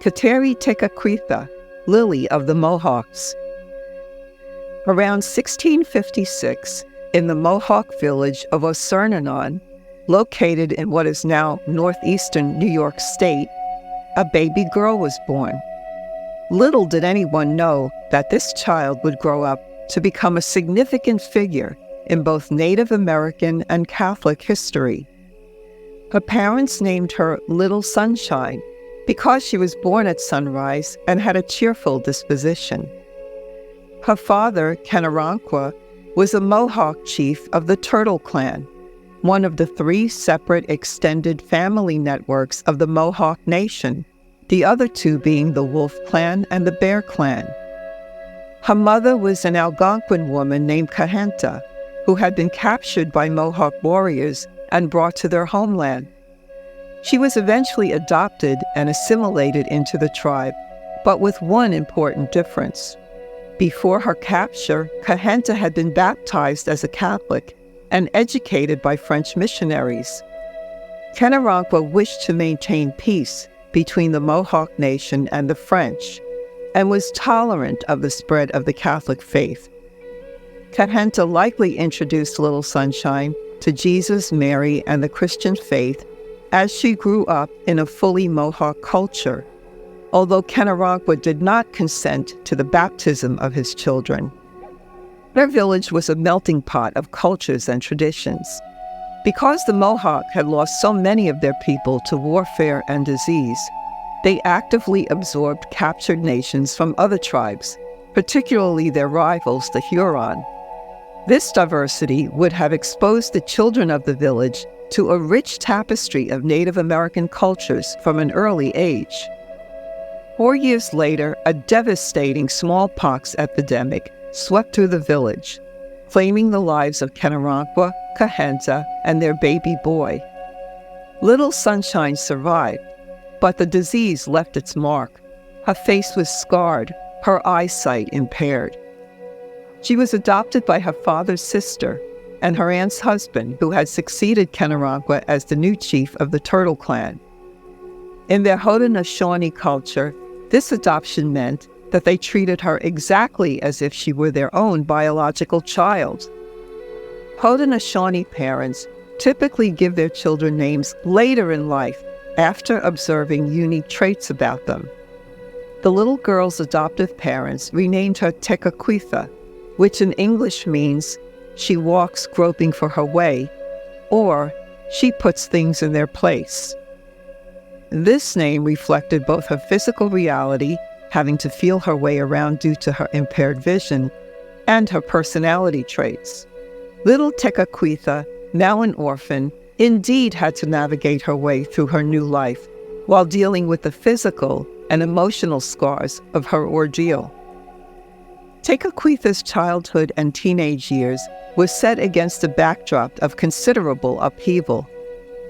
Kateri Tekakwitha, Lily of the Mohawks. Around 1656, in the Mohawk village of Osernanon, located in what is now northeastern New York State, a baby girl was born. Little did anyone know that this child would grow up to become a significant figure in both Native American and Catholic history. Her parents named her Little Sunshine because she was born at sunrise and had a cheerful disposition. Her father, Canonization, was a Mohawk chief of the Turtle Clan, one of the 3 separate extended family networks of the Mohawk Nation, the other 2 being the Wolf Clan and the Bear Clan. Her mother was an Algonquin woman named Kahenta, who had been captured by Mohawk warriors and brought to their homeland. She was eventually adopted and assimilated into the tribe, but with one important difference. Before her capture, Kahenta had been baptized as a Catholic and educated by French missionaries. Canonization wished to maintain peace between the Mohawk Nation and the French, and was tolerant of the spread of the Catholic faith. Kahenta likely introduced Little Sunshine to Jesus, Mary, and the Christian faith as she grew up in a fully Mohawk culture, although Canonization did not consent to the baptism of his children. Their village was a melting pot of cultures and traditions. Because the Mohawk had lost so many of their people to warfare and disease, they actively absorbed captured nations from other tribes, particularly their rivals, the Huron. This diversity would have exposed the children of the village to a rich tapestry of Native American cultures from an early age. 4 years later, a devastating smallpox epidemic swept through the village, claiming the lives of Canonization, Kahenta, and their baby boy. Little Sunshine survived, but the disease left its mark. Her face was scarred, her eyesight impaired. She was adopted by her father's sister and her aunt's husband, who had succeeded Canonization as the new chief of the Turtle Clan. In their Haudenosaunee culture, this adoption meant that they treated her exactly as if she were their own biological child. Haudenosaunee parents typically give their children names later in life after observing unique traits about them. The little girl's adoptive parents renamed her Tekakwitha, which in English means she walks groping for her way, or she puts things in their place. This name reflected both her physical reality, having to feel her way around due to her impaired vision, and her personality traits. Little Tekakwitha, now an orphan, indeed had to navigate her way through her new life while dealing with the physical and emotional scars of her ordeal. Tekakwitha's childhood and teenage years were set against a backdrop of considerable upheaval.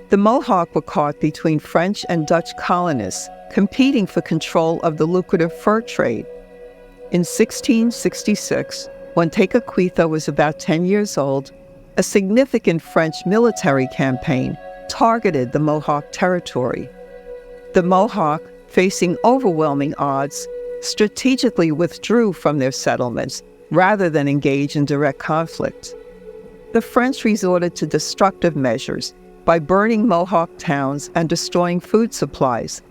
The Mohawk were caught between French and Dutch colonists competing for control of the lucrative fur trade. In 1666, when Tekakwitha was about 10 years old, a significant French military campaign targeted the Mohawk territory. The Mohawk, facing overwhelming odds, strategically withdrew from their settlements rather than engage in direct conflict. The French resorted to destructive measures by burning Mohawk towns and destroying food supplies,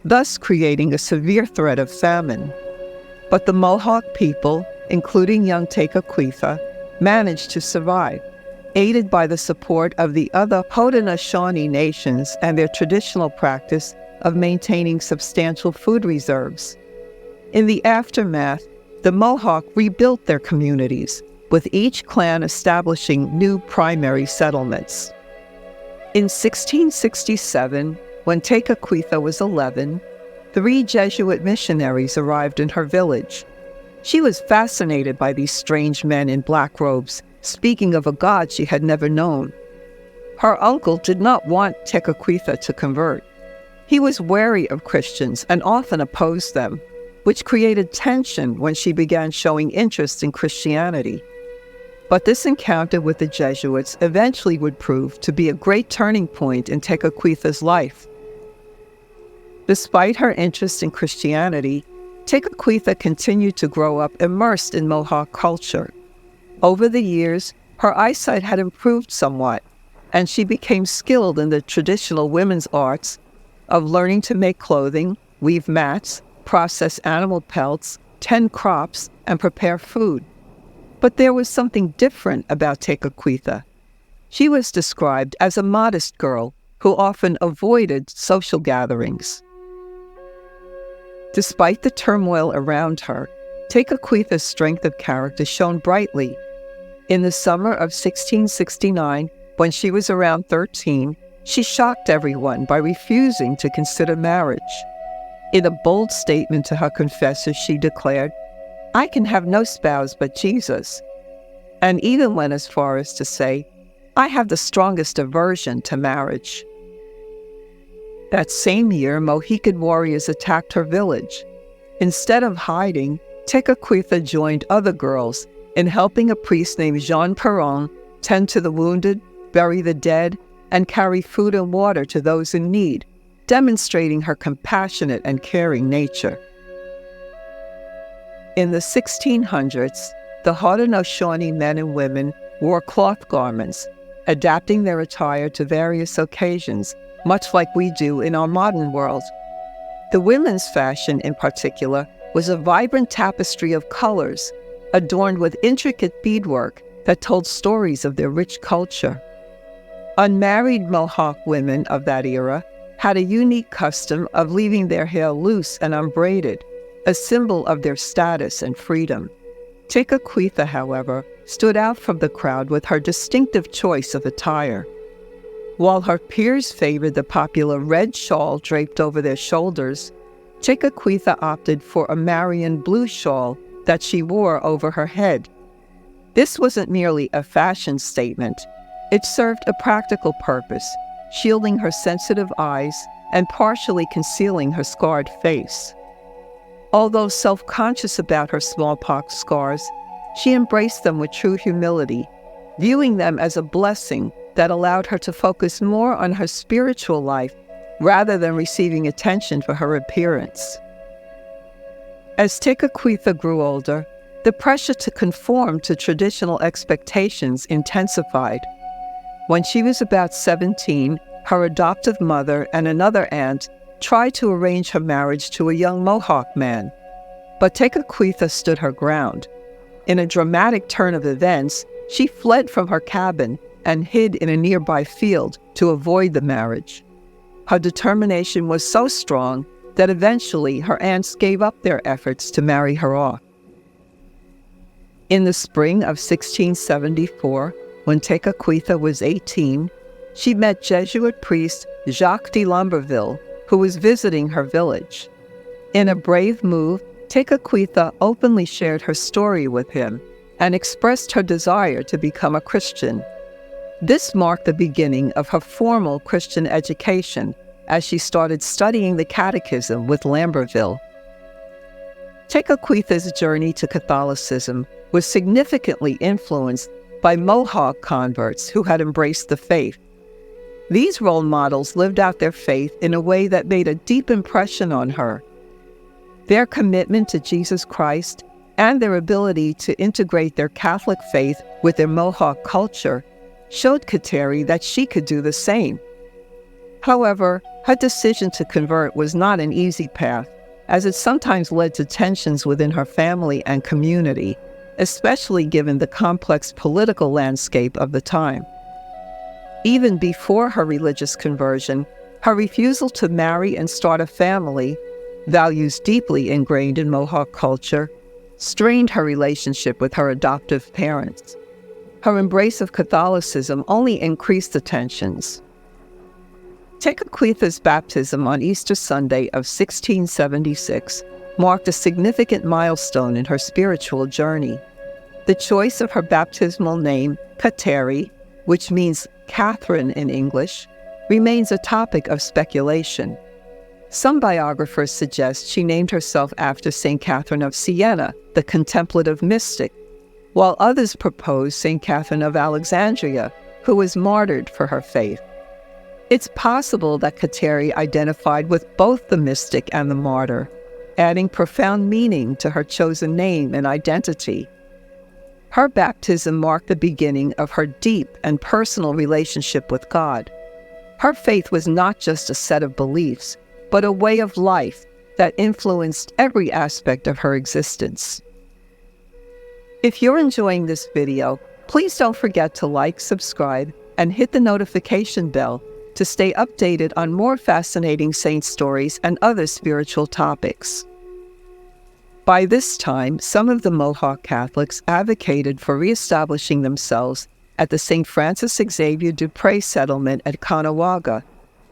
thus creating a severe threat of famine. But the Mohawk people, including young Tekakwitha, managed to survive, aided by the support of the other Haudenosaunee nations and their traditional practice of maintaining substantial food reserves. In the aftermath, the Mohawk rebuilt their communities, with each clan establishing new primary settlements. In 1667, when Tekakwitha was 11, 3 Jesuit missionaries arrived in her village. She was fascinated by these strange men in black robes, speaking of a God she had never known. Her uncle did not want Tekakwitha to convert. He was wary of Christians and often opposed them, which created tension when she began showing interest in Christianity. But this encounter with the Jesuits eventually would prove to be a great turning point in Tekakwitha's life. Despite her interest in Christianity, Tekakwitha continued to grow up immersed in Mohawk culture. Over the years, her eyesight had improved somewhat, and she became skilled in the traditional women's arts of learning to make clothing, weave mats, process animal pelts, tend crops, and prepare food. But there was something different about Tekakwitha. She was described as a modest girl who often avoided social gatherings. Despite the turmoil around her, Tekakwitha's strength of character shone brightly. In the summer of 1669, when she was around 13, she shocked everyone by refusing to consider marriage. In a bold statement to her confessor, she declared, "I can have no spouse but Jesus," and even went as far as to say, "I have the strongest aversion to marriage." That same year, Mohican warriors attacked her village. Instead of hiding, Tekakwitha joined other girls in helping a priest named Jean Perron tend to the wounded, bury the dead, and carry food and water to those in need, demonstrating her compassionate and caring nature. In the 1600s, the Haudenosaunee men and women wore cloth garments, adapting their attire to various occasions, much like we do in our modern world. The women's fashion, in particular, was a vibrant tapestry of colors, adorned with intricate beadwork that told stories of their rich culture. Unmarried Mohawk women of that era had a unique custom of leaving their hair loose and unbraided, a symbol of their status and freedom. Tekakwitha, however, stood out from the crowd with her distinctive choice of attire. While her peers favored the popular red shawl draped over their shoulders, Tekakwitha opted for a Marian blue shawl that she wore over her head. This wasn't merely a fashion statement. It served a practical purpose, shielding her sensitive eyes and partially concealing her scarred face. Although self-conscious about her smallpox scars, she embraced them with true humility, viewing them as a blessing that allowed her to focus more on her spiritual life rather than receiving attention for her appearance. As Tekakwitha grew older, the pressure to conform to traditional expectations intensified. When she was about 17, her adoptive mother and another aunt tried to arrange her marriage to a young Mohawk man, but Tekakwitha stood her ground. In a dramatic turn of events, she fled from her cabin and hid in a nearby field to avoid the marriage. Her determination was so strong that eventually her aunts gave up their efforts to marry her off. In the spring of 1674, when Tekakwitha was 18, she met Jesuit priest Jacques de Lamberville, who was visiting her village. In a brave move, Tekakwitha openly shared her story with him and expressed her desire to become a Christian. This marked the beginning of her formal Christian education as she started studying the Catechism with Lamberville. Tekakwitha's journey to Catholicism was significantly influenced by Mohawk converts who had embraced the faith. These role models lived out their faith in a way that made a deep impression on her. Their commitment to Jesus Christ and their ability to integrate their Catholic faith with their Mohawk culture showed Kateri that she could do the same. However, her decision to convert was not an easy path, as it sometimes led to tensions within her family and community, especially given the complex political landscape of the time. Even before her religious conversion, her refusal to marry and start a family, values deeply ingrained in Mohawk culture, strained her relationship with her adoptive parents. Her embrace of Catholicism only increased the tensions. Tekakwitha's baptism on Easter Sunday of 1676 marked a significant milestone in her spiritual journey. The choice of her baptismal name, Kateri, which means Catherine in English, remains a topic of speculation. Some biographers suggest she named herself after St. Catherine of Siena, the contemplative mystic, while others propose St. Catherine of Alexandria, who was martyred for her faith. It's possible that Kateri identified with both the mystic and the martyr, adding profound meaning to her chosen name and identity. Her baptism marked the beginning of her deep and personal relationship with God. Her faith was not just a set of beliefs, but a way of life that influenced every aspect of her existence. If you're enjoying this video, please don't forget to like, subscribe, and hit the notification bell to stay updated on more fascinating saint stories and other spiritual topics. By this time, some of the Mohawk Catholics advocated for reestablishing themselves at the St. Francis Xavier du Pré settlement at Caughnawaga,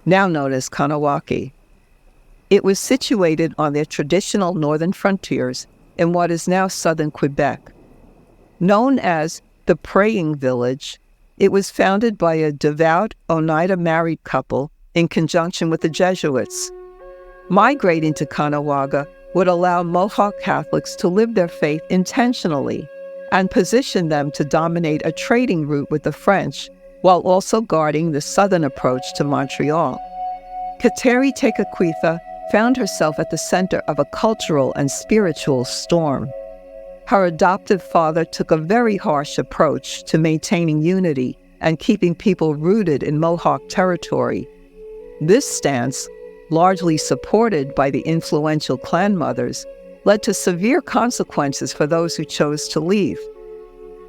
now known as Kahnawake. It was situated on their traditional northern frontiers in what is now southern Quebec. Known as the Praying Village, it was founded by a devout Oneida married couple in conjunction with the Jesuits. Migrating to Caughnawaga would allow Mohawk Catholics to live their faith intentionally and position them to dominate a trading route with the French while also guarding the southern approach to Montreal. Kateri Tekakwitha found herself at the center of a cultural and spiritual storm. Her adoptive father took a very harsh approach to maintaining unity and keeping people rooted in Mohawk territory. This stance, largely supported by the influential clan mothers, led to severe consequences for those who chose to leave.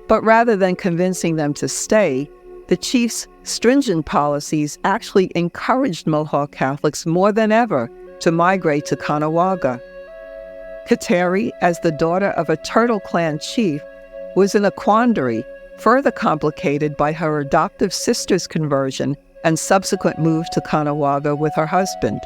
But rather than convincing them to stay, the chief's stringent policies actually encouraged Mohawk Catholics more than ever to migrate to Caughnawaga. Kateri, as the daughter of a Turtle Clan chief, was in a quandary, further complicated by her adoptive sister's conversion and subsequent move to Caughnawaga with her husband.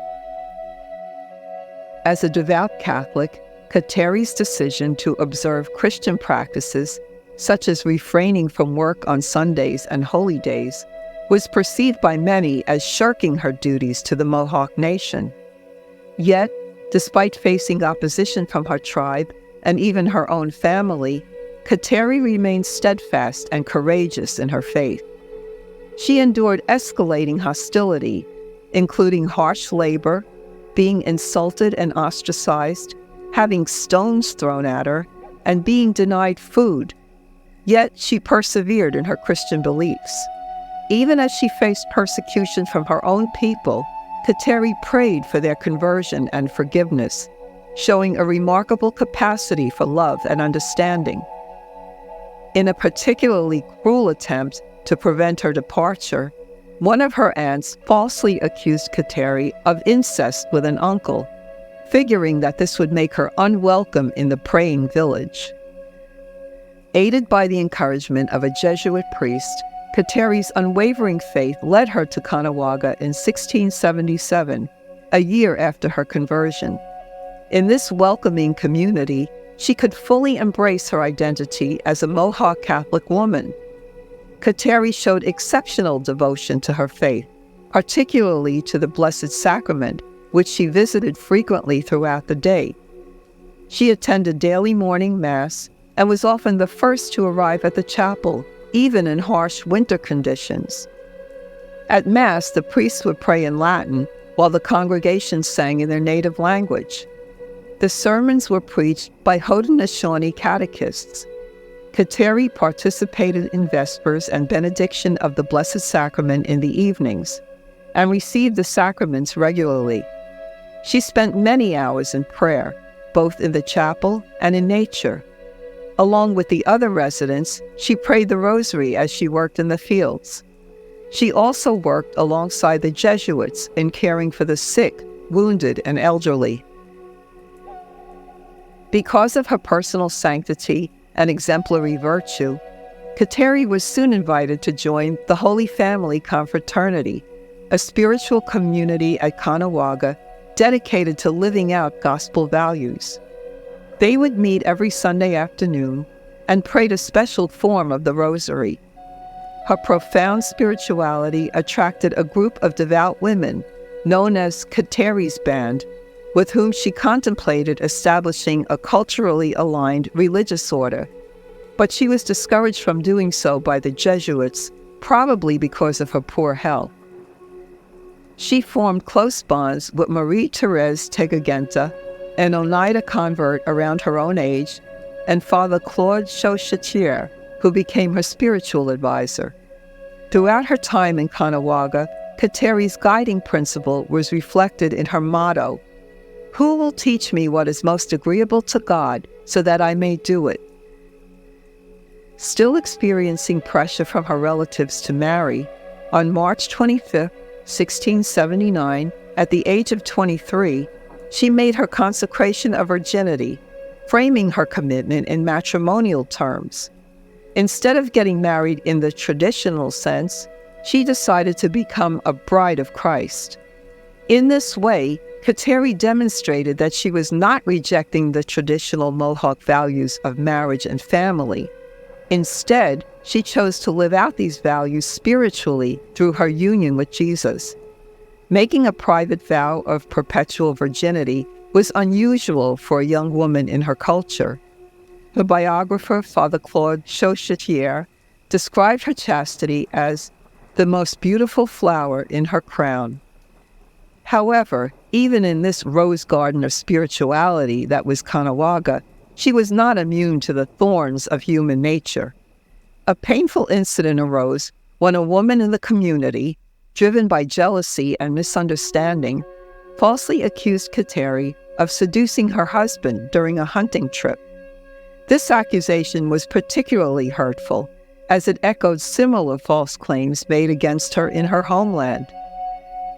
As a devout Catholic, Kateri's decision to observe Christian practices, such as refraining from work on Sundays and holy days, was perceived by many as shirking her duties to the Mohawk nation. Yet, despite facing opposition from her tribe and even her own family, Kateri remained steadfast and courageous in her faith. She endured escalating hostility, including harsh labor, being insulted and ostracized, having stones thrown at her, and being denied food. Yet she persevered in her Christian beliefs. Even as she faced persecution from her own people, Kateri prayed for their conversion and forgiveness, showing a remarkable capacity for love and understanding. In a particularly cruel attempt to prevent her departure, one of her aunts falsely accused Kateri of incest with an uncle, figuring that this would make her unwelcome in the Praying Village. Aided by the encouragement of a Jesuit priest, Kateri's unwavering faith led her to Caughnawaga in 1677, a year after her conversion. In this welcoming community, she could fully embrace her identity as a Mohawk Catholic woman. Kateri showed exceptional devotion to her faith, particularly to the Blessed Sacrament, which she visited frequently throughout the day. She attended daily morning Mass and was often the first to arrive at the chapel, even in harsh winter conditions. At Mass, the priests would pray in Latin, while the congregation sang in their native language. The sermons were preached by Haudenosaunee catechists. Kateri participated in Vespers and benediction of the Blessed Sacrament in the evenings, and received the sacraments regularly. She spent many hours in prayer, both in the chapel and in nature. Along with the other residents, she prayed the rosary as she worked in the fields. She also worked alongside the Jesuits in caring for the sick, wounded, and elderly. Because of her personal sanctity and exemplary virtue, Kateri was soon invited to join the Holy Family Confraternity, a spiritual community at Caughnawaga dedicated to living out gospel values. They would meet every Sunday afternoon and prayed a special form of the Rosary. Her profound spirituality attracted a group of devout women known as Kateri's Band, with whom she contemplated establishing a culturally aligned religious order. But she was discouraged from doing so by the Jesuits, probably because of her poor health. She formed close bonds with Marie-Thérèse Tekakwitha, an Oneida convert around her own age, and Father Claude Chauchetier, who became her spiritual advisor. Throughout her time in Caughnawaga, Kateri's guiding principle was reflected in her motto, "Who will teach me what is most agreeable to God so that I may do it?" Still experiencing pressure from her relatives to marry, on March 25, 1679, at the age of 23, she made her consecration of virginity, framing her commitment in matrimonial terms. Instead of getting married in the traditional sense, she decided to become a bride of Christ. In this way, Kateri demonstrated that she was not rejecting the traditional Mohawk values of marriage and family. Instead, she chose to live out these values spiritually through her union with Jesus. Making a private vow of perpetual virginity was unusual for a young woman in her culture. Her biographer, Father Claude Chauchetier, described her chastity as the most beautiful flower in her crown. However, even in this rose garden of spirituality that was Caughnawaga, she was not immune to the thorns of human nature. A painful incident arose when a woman in the community, driven by jealousy and misunderstanding, falsely accused Kateri of seducing her husband during a hunting trip. This accusation was particularly hurtful, as it echoed similar false claims made against her in her homeland.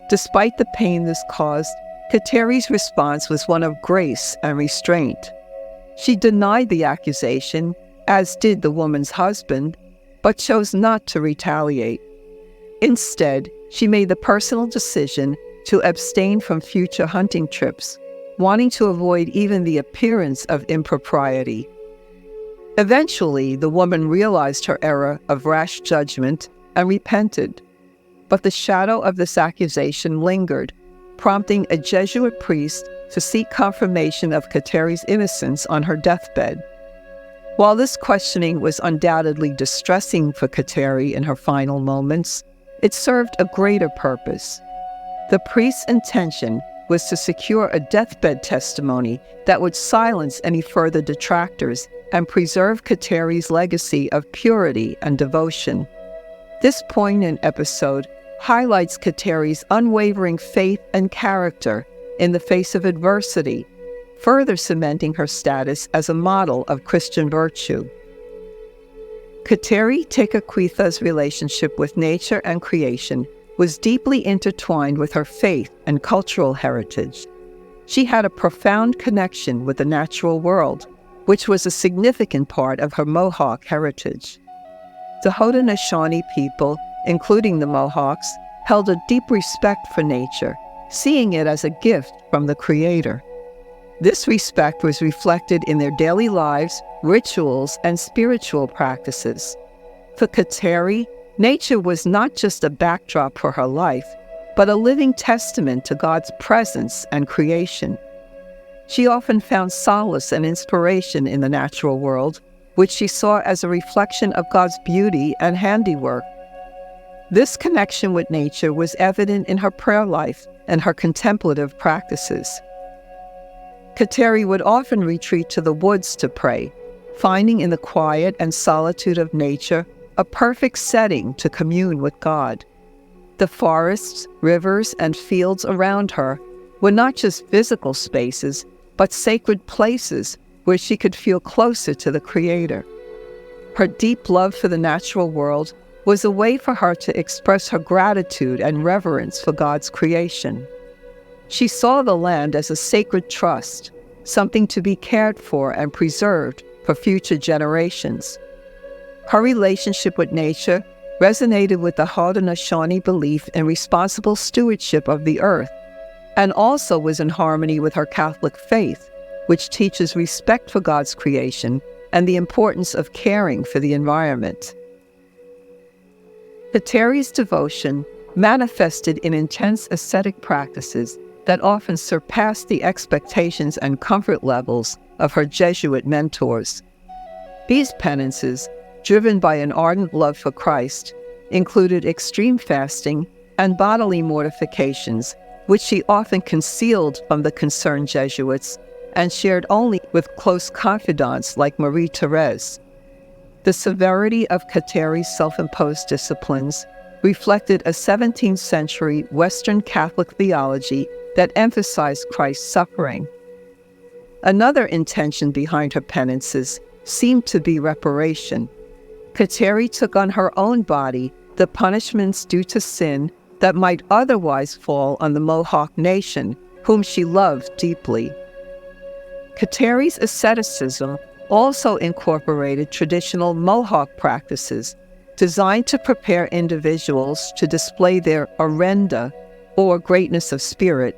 Despite the pain this caused, Kateri's response was one of grace and restraint. She denied the accusation, as did the woman's husband, but chose not to retaliate. Instead, she made the personal decision to abstain from future hunting trips, wanting to avoid even the appearance of impropriety. Eventually, the woman realized her error of rash judgment and repented, but the shadow of this accusation lingered, prompting a Jesuit priest to seek confirmation of Kateri's innocence on her deathbed. While this questioning was undoubtedly distressing for Kateri in her final moments, it served a greater purpose. The priest's intention was to secure a deathbed testimony that would silence any further detractors and preserve Kateri's legacy of purity and devotion. This poignant episode highlights Kateri's unwavering faith and character in the face of adversity, further cementing her status as a model of Christian virtue. Kateri Tekakwitha's relationship with nature and creation was deeply intertwined with her faith and cultural heritage. She had a profound connection with the natural world, which was a significant part of her Mohawk heritage. The Haudenosaunee people, including the Mohawks, held a deep respect for nature, seeing it as a gift from the Creator. This respect was reflected in their daily lives, rituals, and spiritual practices. For Kateri, nature was not just a backdrop for her life, but a living testament to God's presence and creation. She often found solace and inspiration in the natural world, which she saw as a reflection of God's beauty and handiwork. This connection with nature was evident in her prayer life and her contemplative practices. Kateri would often retreat to the woods to pray, finding in the quiet and solitude of nature a perfect setting to commune with God. The forests, rivers, and fields around her were not just physical spaces, but sacred places where she could feel closer to the Creator. Her deep love for the natural world was a way for her to express her gratitude and reverence for God's creation. She saw the land as a sacred trust, something to be cared for and preserved for future generations. Her relationship with nature resonated with the Haudenosaunee belief in responsible stewardship of the earth, and also was in harmony with her Catholic faith, which teaches respect for God's creation and the importance of caring for the environment. Kateri's devotion manifested in intense ascetic practices that often surpassed the expectations and comfort levels of her Jesuit mentors. These penances, driven by an ardent love for Christ, included extreme fasting, and bodily mortifications, which she often concealed from the concerned Jesuits and shared only with close confidants like Marie Therese. The severity of Kateri's self-imposed disciplines reflected a 17th century Western Catholic theology that emphasized Christ's suffering. Another intention behind her penances seemed to be reparation. Kateri took on her own body the punishments due to sin that might otherwise fall on the Mohawk nation, whom she loved deeply. Kateri's asceticism also incorporated traditional Mohawk practices designed to prepare individuals to display their orenda, or greatness of spirit,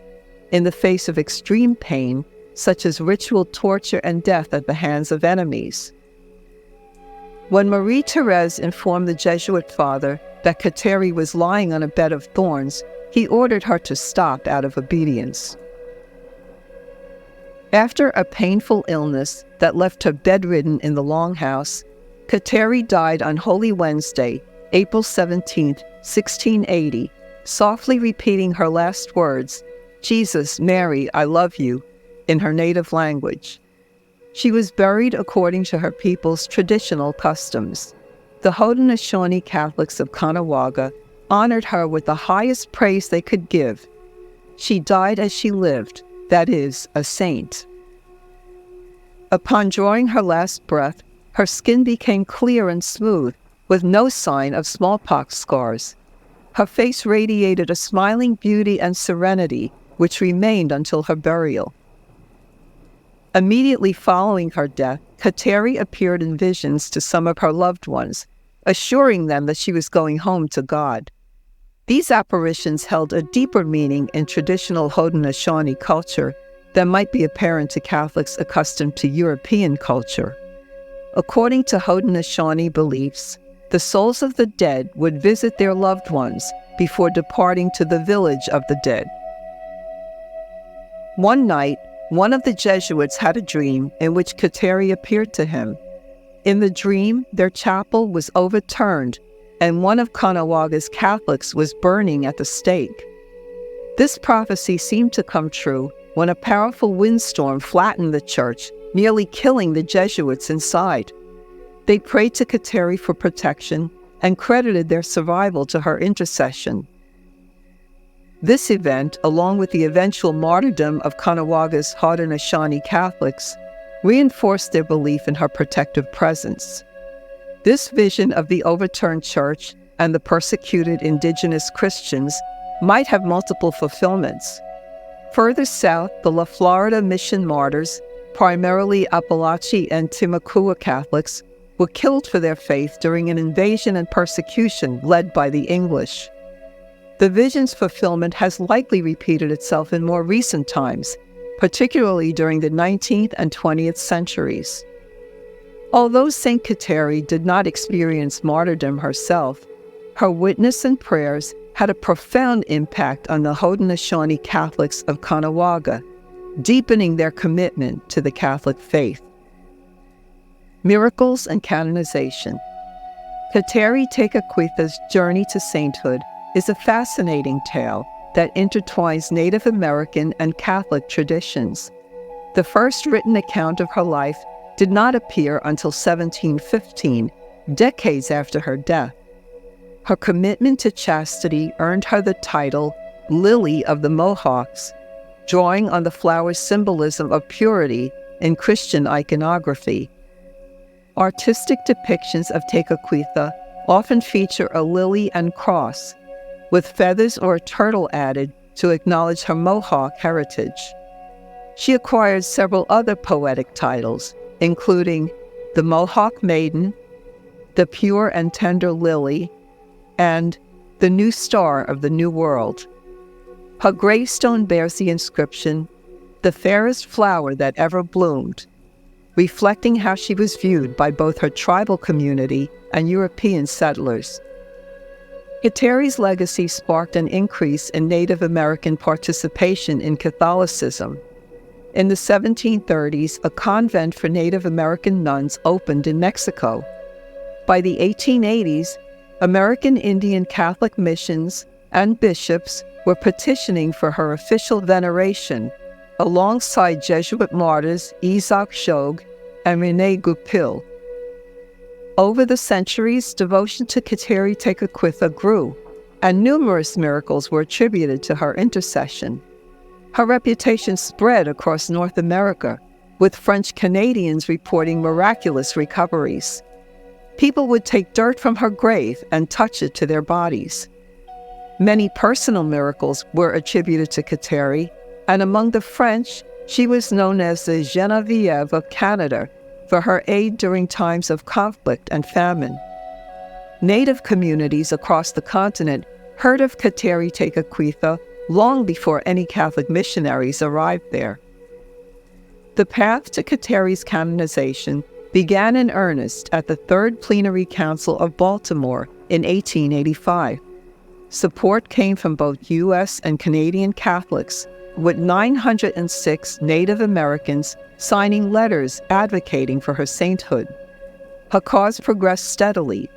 in the face of extreme pain, such as ritual torture and death at the hands of enemies. When Marie Therese informed the Jesuit father that Kateri was lying on a bed of thorns, he ordered her to stop out of obedience. After a painful illness that left her bedridden in the Longhouse, Kateri died on Holy Wednesday, April 17, 1680, softly repeating her last words, "Jesus, Mary, I love you," in her native language. She was buried according to her people's traditional customs. The Haudenosaunee Catholics of Caughnawaga honored her with the highest praise they could give. She died as she lived, that is, a saint. Upon drawing her last breath, her skin became clear and smooth, with no sign of smallpox scars. Her face radiated a smiling beauty and serenity, which remained until her burial. Immediately following her death, Kateri appeared in visions to some of her loved ones, assuring them that she was going home to God. These apparitions held a deeper meaning in traditional Haudenosaunee culture than might be apparent to Catholics accustomed to European culture. According to Haudenosaunee beliefs, the souls of the dead would visit their loved ones before departing to the village of the dead. One night, one of the Jesuits had a dream in which Kateri appeared to him. In the dream, their chapel was overturned, and one of Caughnawaga's Catholics was burning at the stake. This prophecy seemed to come true when a powerful windstorm flattened the church, nearly killing the Jesuits inside. They prayed to Kateri for protection and credited their survival to her intercession. This event, along with the eventual martyrdom of Caughnawaga's Haudenosaunee Catholics, reinforced their belief in her protective presence. This vision of the overturned church and the persecuted indigenous Christians might have multiple fulfillments. Further south, the La Florida mission martyrs, primarily Apalachee and Timucua Catholics, were killed for their faith during an invasion and persecution led by the English. The vision's fulfillment has likely repeated itself in more recent times, particularly during the 19th and 20th centuries. Although St. Kateri did not experience martyrdom herself, her witness and prayers had a profound impact on the Haudenosaunee Catholics of Caughnawaga, deepening their commitment to the Catholic faith. Miracles and Canonization. Kateri Tekakwitha's journey to sainthood is a fascinating tale that intertwines Native American and Catholic traditions. The first written account of her life did not appear until 1715, decades after her death. Her commitment to chastity earned her the title Lily of the Mohawks, drawing on the flower's symbolism of purity in Christian iconography. Artistic depictions of Tekakwitha often feature a lily and cross, with feathers or a turtle added to acknowledge her Mohawk heritage. She acquired several other poetic titles, including the Mohawk Maiden, the Pure and Tender Lily, and the New Star of the New World. Her gravestone bears the inscription, "The fairest flower that ever bloomed," reflecting how she was viewed by both her tribal community and European settlers. Kateri's legacy sparked an increase in Native American participation in Catholicism. In the 1730s, a convent for Native American nuns opened in Mexico. By the 1880s, American Indian Catholic missions, and bishops were petitioning for her official veneration, alongside Jesuit martyrs Isaac Jogues and René Goupil. Over the centuries, devotion to Kateri Tekakwitha grew, and numerous miracles were attributed to her intercession. Her reputation spread across North America, with French Canadians reporting miraculous recoveries. People would take dirt from her grave and touch it to their bodies. Many personal miracles were attributed to Kateri, and among the French, she was known as the Geneviève of Canada for her aid during times of conflict and famine. Native communities across the continent heard of Kateri Tekakwitha long before any Catholic missionaries arrived there. The path to Kateri's canonization began in earnest at the Third Plenary Council of Baltimore in 1885. Support came from both U.S. and Canadian Catholics, with 906 Native Americans signing letters advocating for her sainthood. Her cause progressed steadily.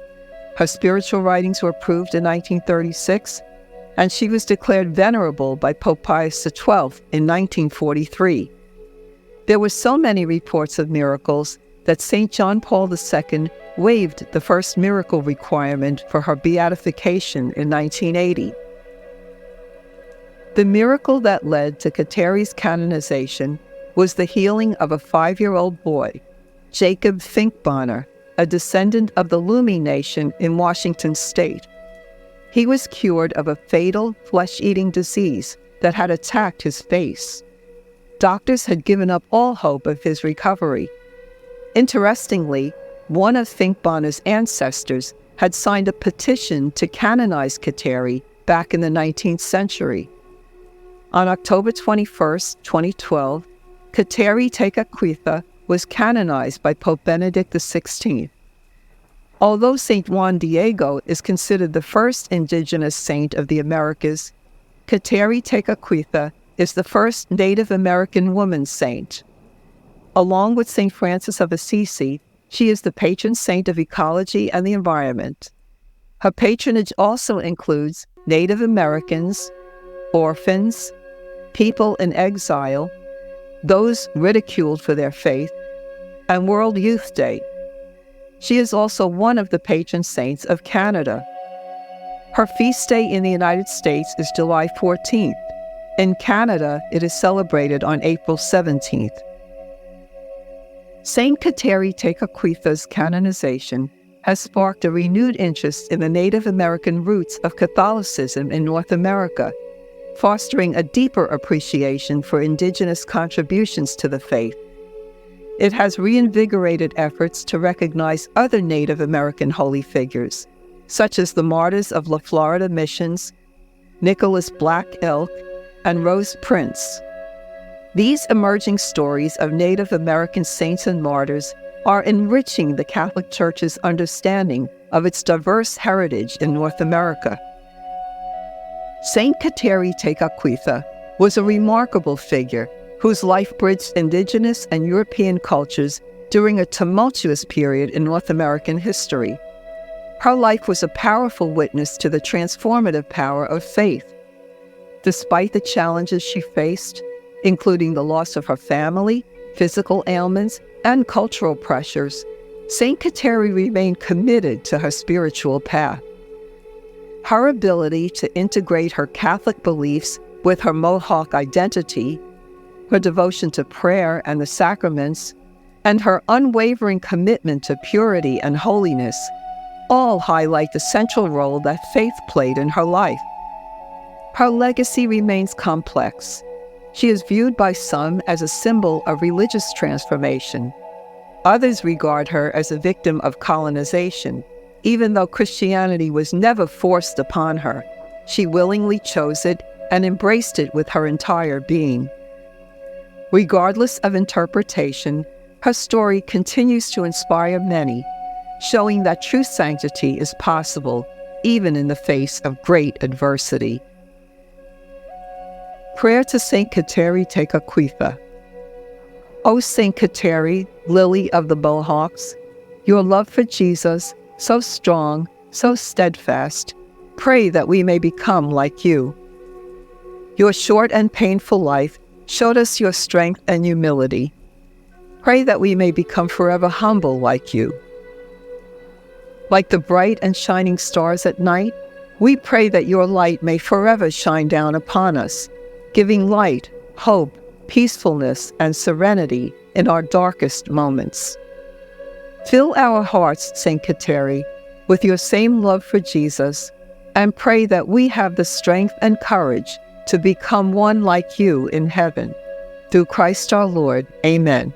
Her spiritual writings were approved in 1936, and she was declared venerable by Pope Pius XII in 1943. There were so many reports of miracles that St. John Paul II waived the first miracle requirement for her beatification in 1980. The miracle that led to Kateri's canonization was the healing of a 5-year-old boy, Jacob Finkbonner, a descendant of the Lummi Nation in Washington state. He was cured of a fatal flesh-eating disease that had attacked his face. Doctors had given up all hope of his recovery. Interestingly, one of Finkbonner's ancestors had signed a petition to canonize Kateri back in the 19th century. On October 21, 2012, Kateri Tekakwitha was canonized by Pope Benedict XVI. Although St. Juan Diego is considered the first indigenous saint of the Americas, Kateri Tekakwitha is the first Native American woman saint. Along with St. Francis of Assisi, she is the patron saint of ecology and the environment. Her patronage also includes Native Americans, orphans, people in exile, those ridiculed for their faith, and World Youth Day. She is also one of the patron saints of Canada. Her feast day in the United States is July 14th. In Canada, it is celebrated on April 17th. Saint Kateri Tekakwitha's canonization has sparked a renewed interest in the Native American roots of Catholicism in North America, fostering a deeper appreciation for indigenous contributions to the faith. It has reinvigorated efforts to recognize other Native American holy figures, such as the martyrs of La Florida missions, Nicholas Black Elk, and Rose Prince. These emerging stories of Native American saints and martyrs are enriching the Catholic Church's understanding of its diverse heritage in North America. Saint Kateri Tekakwitha was a remarkable figure whose life bridged indigenous and European cultures during a tumultuous period in North American history. Her life was a powerful witness to the transformative power of faith. Despite the challenges she faced, including the loss of her family, physical ailments, and cultural pressures, Saint Kateri remained committed to her spiritual path. Her ability to integrate her Catholic beliefs with her Mohawk identity, her devotion to prayer and the sacraments, and her unwavering commitment to purity and holiness all highlight the central role that faith played in her life. Her legacy remains complex. She is viewed by some as a symbol of religious transformation. Others regard her as a victim of colonization. Even though Christianity was never forced upon her, she willingly chose it and embraced it with her entire being. Regardless of interpretation, her story continues to inspire many, showing that true sanctity is possible even in the face of great adversity. Prayer to Saint Kateri Tekakwitha. O Saint Kateri, lily of the Mohawks, your love for Jesus, so strong, so steadfast, pray that we may become like you. Your short and painful life showed us your strength and humility. Pray that we may become forever humble like you. Like the bright and shining stars at night, we pray that your light may forever shine down upon us, giving light, hope, peacefulness, and serenity in our darkest moments. Fill our hearts, St. Kateri, with your same love for Jesus, and pray that we have the strength and courage to become one like you in heaven. Through Christ our Lord. Amen.